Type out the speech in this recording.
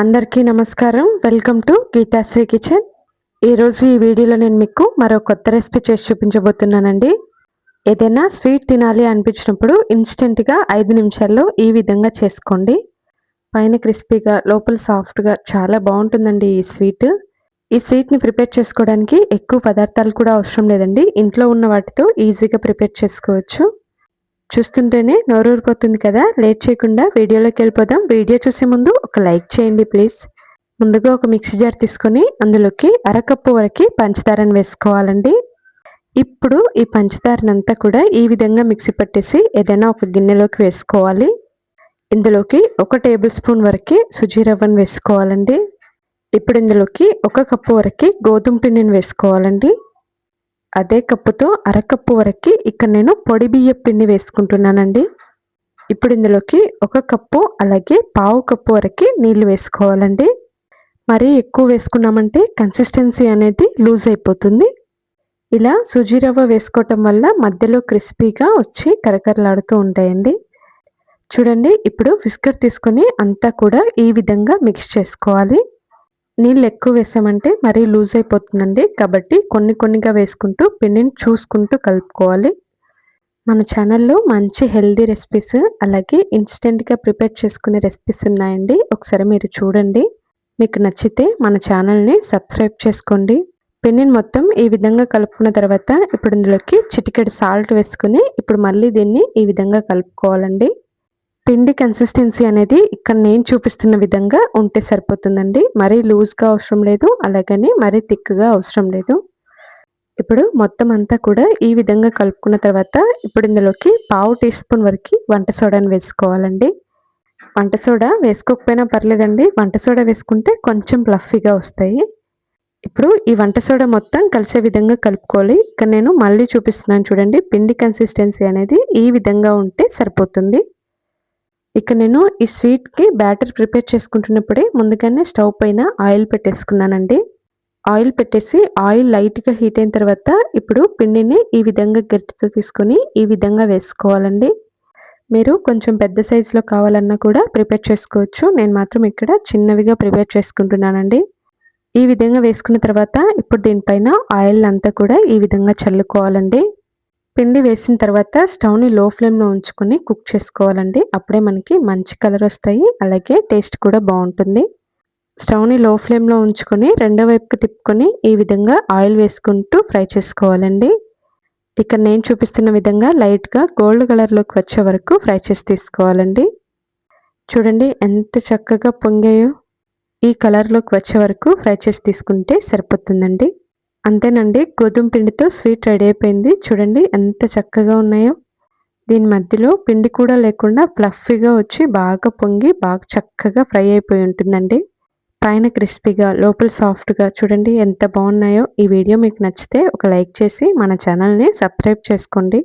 అందరికీ నమస్కారం. Welcome to Geethasri kitchen. ఈరోజు ఈ వీడియోలో నేను మీకు మరో కొత్త రెసిపీ చేసి చూపించబోతున్నానండి. ఏదైనా స్వీట్ తినాలి అనిపించినప్పుడు ఇన్స్టెంట్గా 5 నిమిషాల్లో ఈ విధంగా చేసుకోండి. పైన క్రిస్పీగా లోపల సాఫ్ట్గా చాలా బాగుంటుందండి ఈ స్వీట్. ఈ స్వీట్ని ప్రిపేర్ చేసుకోవడానికి ఎక్కువ పదార్థాలు కూడా అవసరం లేదండి. ఇంట్లో ఉన్న వాటితో ఈజీగా ప్రిపేర్ చేసుకోవచ్చు. చూస్తుంటేనే నోరూరిపోతుంది కదా. లేట్ చేయకుండా వీడియోలోకి వెళ్ళిపోదాం. వీడియో చూసే ముందు ఒక లైక్ చేయండి ప్లీజ్. ముందుగా ఒక మిక్సీ జార్ తీసుకొని అందులోకి అరకప్పు వరకు పంచదారను వేసుకోవాలండి. ఇప్పుడు ఈ పంచదారనంతా కూడా ఈ విధంగా మిక్సీ పట్టేసి ఏదైనా ఒక గిన్నెలోకి వేసుకోవాలి. ఇందులోకి 1 టేబుల్ స్పూన్ వరకు సుజీ రవ్వను వేసుకోవాలండి. ఇప్పుడు ఇందులోకి 1 కప్పు వరకు గోధుమ పిండిని వేసుకోవాలండి. అదే కప్పుతో అరకప్పు వరకు ఇక్కడ నేను పొడి బియ్యం పిండి వేసుకుంటున్నానండి. ఇప్పుడు ఇందులోకి 1 కప్పు అలాగే పావు కప్పు వరకు నీళ్లు వేసుకోవాలండి. మరీ ఎక్కువ వేసుకున్నామంటే కన్సిస్టెన్సీ అనేది లూజ్ అయిపోతుంది. ఇలా సుజీ రవ్వ వేసుకోవటం వల్ల మధ్యలో క్రిస్పీగా వచ్చి కరకరలాడుతూ ఉంటాయండి. చూడండి, ఇప్పుడు విస్కర్ తీసుకొని అంతా కూడా ఈ విధంగా మిక్స్ చేసుకోవాలి. నీళ్ళు ఎక్కువ వేసామంటే మరీ లూజ్ అయిపోతుందండి. కాబట్టి కొన్నిగా వేసుకుంటూ పిండిని చూసుకుంటూ కలుపుకోవాలి. మన ఛానల్లో మంచి హెల్దీ రెసిపీస్ అలాగే ఇన్స్టెంట్గా ప్రిపేర్ చేసుకునే రెసిపీస్ ఉన్నాయండి. ఒకసారి మీరు చూడండి. మీకు నచ్చితే మన ఛానల్ని సబ్స్క్రైబ్ చేసుకోండి. పిండిని మొత్తం ఈ విధంగా కలుపుకున్న తర్వాత ఇప్పుడు ఇందులోకి చిటికెడు సాల్ట్ వేసుకుని ఇప్పుడు మళ్ళీ దీన్ని ఈ విధంగా కలుపుకోవాలండి. పిండి కన్సిస్టెన్సీ అనేది ఇక్కడ నేను చూపిస్తున్న విధంగా ఉంటే సరిపోతుందండి. మరీ లూజ్గా అవసరం లేదు, అలాగని మరీ థిక్గా అవసరం లేదు. ఇప్పుడు మొత్తం అంతా కూడా ఈ విధంగా కలుపుకున్న తర్వాత ఇప్పుడు ఇందులోకి పావు టీ స్పూన్ వరకు వంట సోడాని వేసుకోవాలండి. వంట సోడా వేసుకోకపోయినా పర్లేదండి. వంట సోడా వేసుకుంటే కొంచెం ఫ్లఫీగా వస్తాయి. ఇప్పుడు ఈ వంట సోడా మొత్తం కలిసే విధంగా కలుపుకోవాలి. ఇక్కడ నేను మళ్ళీ చూపిస్తున్నాను చూడండి. పిండి కన్సిస్టెన్సీ అనేది ఈ విధంగా ఉంటే సరిపోతుంది. ఇక నేను ఈ స్వీట్కి బ్యాటర్ ప్రిపేర్ చేసుకుంటున్నప్పుడే ముందుగానే స్టవ్ పైన ఆయిల్ పెట్టేసుకున్నానండి. ఆయిల్ పెట్టేసి ఆయిల్ లైట్గా హీట్ అయిన తర్వాత ఇప్పుడు పిండిని ఈ విధంగా గరిటెతో తీసుకొని ఈ విధంగా వేసుకోవాలండి. మీరు కొంచెం పెద్ద సైజులో కావాలన్నా కూడా ప్రిపేర్ చేసుకోవచ్చు. నేను మాత్రం ఇక్కడ చిన్నవిగా ప్రిపేర్ చేసుకుంటున్నానండి. ఈ విధంగా వేసుకున్న తర్వాత ఇప్పుడు దీనిపైన ఆయిల్ అంతా కూడా ఈ విధంగా చల్లుకోవాలండి. పిండి వేసిన తర్వాత స్టవ్ని లో ఫ్లేమ్లో ఉంచుకొని కుక్ చేసుకోవాలండి. అప్పుడే మనకి మంచి కలర్ వస్తాయి, అలాగే టేస్ట్ కూడా బాగుంటుంది. స్టవ్ని లో ఫ్లేమ్లో ఉంచుకొని రెండో వైపుకి తిప్పుకొని ఈ విధంగా ఆయిల్ వేసుకుంటూ ఫ్రై చేసుకోవాలండి. ఇక్కడ నేను చూపిస్తున్న విధంగా లైట్గా గోల్డ్ కలర్లోకి వచ్చే వరకు ఫ్రై చేసి తీసుకోవాలండి. చూడండి ఎంత చక్కగా పొంగాయో. ఈ కలర్లోకి వచ్చే వరకు ఫ్రై చేసి తీసుకుంటే సరిపోతుందండి. అంతేనండి, గోధుమ పిండితో స్వీట్ రెడీ అయిపోయింది. చూడండి ఎంత చక్కగా ఉన్నాయో. దీని మధ్యలో పిండి కూడా లేకుండా ఫ్లఫీగా వచ్చి బాగా పొంగి బాగా చక్కగా ఫ్రై అయిపోయి ఉంటుందండి. పైన క్రిస్పీగా లోపల సాఫ్ట్గా చూడండి ఎంత బాగున్నాయో. ఈ వీడియో మీకు నచ్చితే ఒక లైక్ చేసి మన ఛానల్ని సబ్స్క్రైబ్ చేసుకోండి.